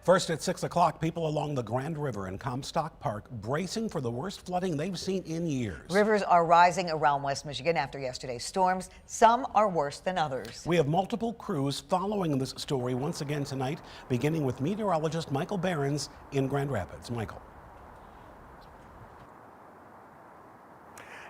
First at 6 o'clock, people along the Grand River in Comstock Park bracing for the worst flooding they've seen in years. Rivers are rising around West Michigan after yesterday's storms. Some are worse than others. We have multiple crews following this story once again tonight, beginning with meteorologist Michael Behrens in Grand Rapids. Michael.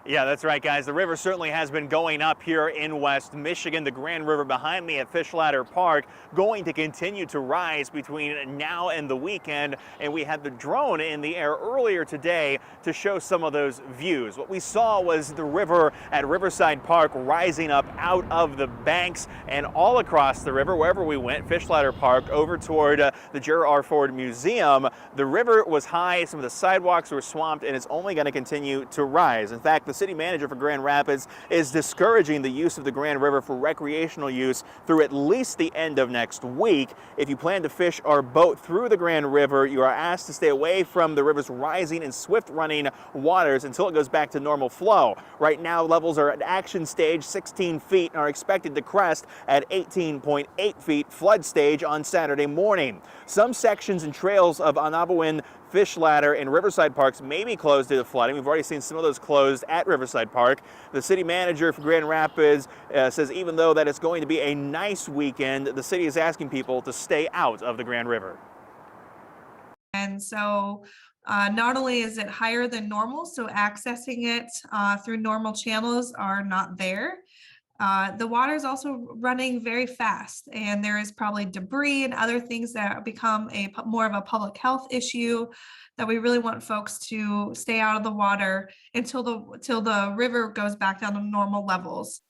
Yeah, that's right, guys. The river certainly has been going up here in West Michigan. The Grand River behind me at Fish Ladder Park going to continue to rise between now and the weekend. And we had the drone in the air earlier today to show some of those views. What we saw was the river at Riverside Park rising up out of the banks and all across the river, wherever we went, Fish Ladder Park, over toward the Gerald R. Ford Museum. The river was high, some of the sidewalks were swamped, and it's only going to continue to rise. In fact, the city manager for Grand Rapids is discouraging the use of the Grand River for recreational use through at least the end of next week. If you plan to fish or boat through the Grand River, you are asked to stay away from the river's rising and swift running waters until it goes back to normal flow. Right now, levels are at action stage 16 feet and are expected to crest at 18.8 feet flood stage on Saturday morning. Some sections and trails of Annapolis, Fish Ladder, and Riverside Parks may be closed due to flooding. We've already seen some of those closed at Riverside Park. The city manager for Grand Rapids says even though that it's going to be a nice weekend, the city is asking people to stay out of the Grand River. And so not only is it higher than normal, so accessing it through normal channels are not there. The water is also running very fast, and there is probably debris and other things that become more of a public health issue that we really want folks to stay out of the water until the river goes back down to normal levels.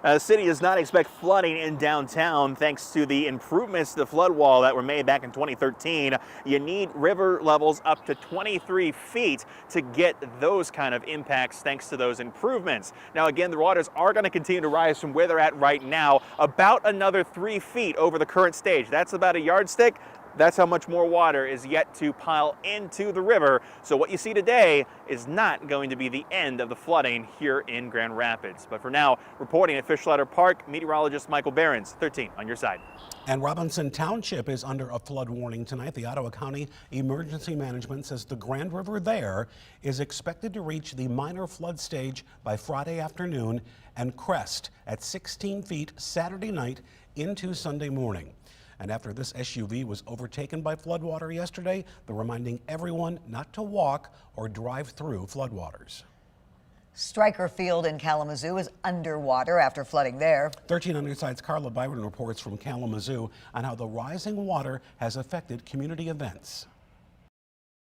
The city does not expect flooding in downtown thanks to the improvements to the flood wall that were made back in 2013. You need river levels up to 23 feet to get those kind of impacts thanks to those improvements. Now again, the waters are going to continue to rise from where they're at right now, about another 3 feet over the current stage. That's about a yardstick. That's how much more water is yet to pile into the river. So what you see today is not going to be the end of the flooding here in Grand Rapids. But for now, reporting at Fish Ladder Park, meteorologist Michael Behrens, 13 on your side. And Robinson Township is under a flood warning tonight. The Ottawa County Emergency Management says the Grand River there is expected to reach the minor flood stage by Friday afternoon and crest at 16 feet Saturday night into Sunday morning. And after this SUV was overtaken by floodwater yesterday, they're reminding everyone not to walk or drive through floodwaters. Stryker Field in Kalamazoo is underwater after flooding there. 13 on your side's Carla Byron reports from Kalamazoo on how the rising water has affected community events.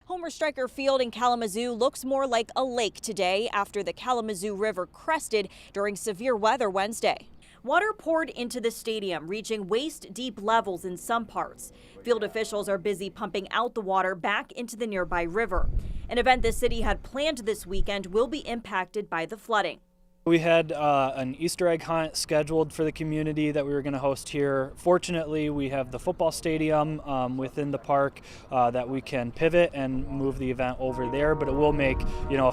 Homer Stryker Field in Kalamazoo looks more like a lake today after the Kalamazoo River crested during severe weather Wednesday. Water poured into the stadium, reaching waist-deep levels in some parts. Field officials are busy pumping out the water back into the nearby river. An event the city had planned this weekend will be impacted by the flooding. We had an Easter egg hunt scheduled for the community that we were going to host here. Fortunately, we have the football stadium within the park that we can pivot and move the event over there, but it will make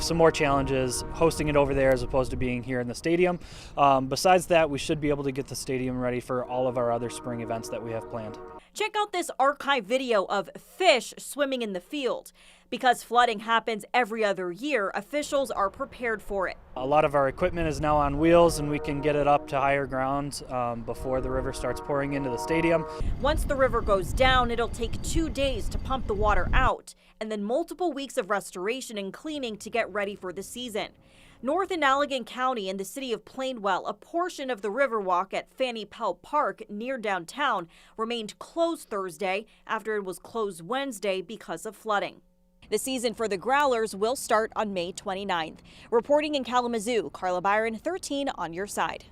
some more challenges hosting it over there as opposed to being here in the stadium. Besides that, we should be able to get the stadium ready for all of our other spring events that we have planned. Check out this archive video of fish swimming in the field. Because flooding happens every other year, officials are prepared for it. A lot of our equipment is now on wheels and we can get it up to higher ground before the river starts pouring into the stadium. Once the river goes down, it'll take 2 days to pump the water out and then multiple weeks of restoration and cleaning to get ready for the season. North in Allegan County in the city of Plainwell, a portion of the Riverwalk at Fanny Pell Park near downtown remained closed Thursday after it was closed Wednesday because of flooding. The season for the Growlers will start on May 29th. Reporting in Kalamazoo, Carla Byron, 13 on your side.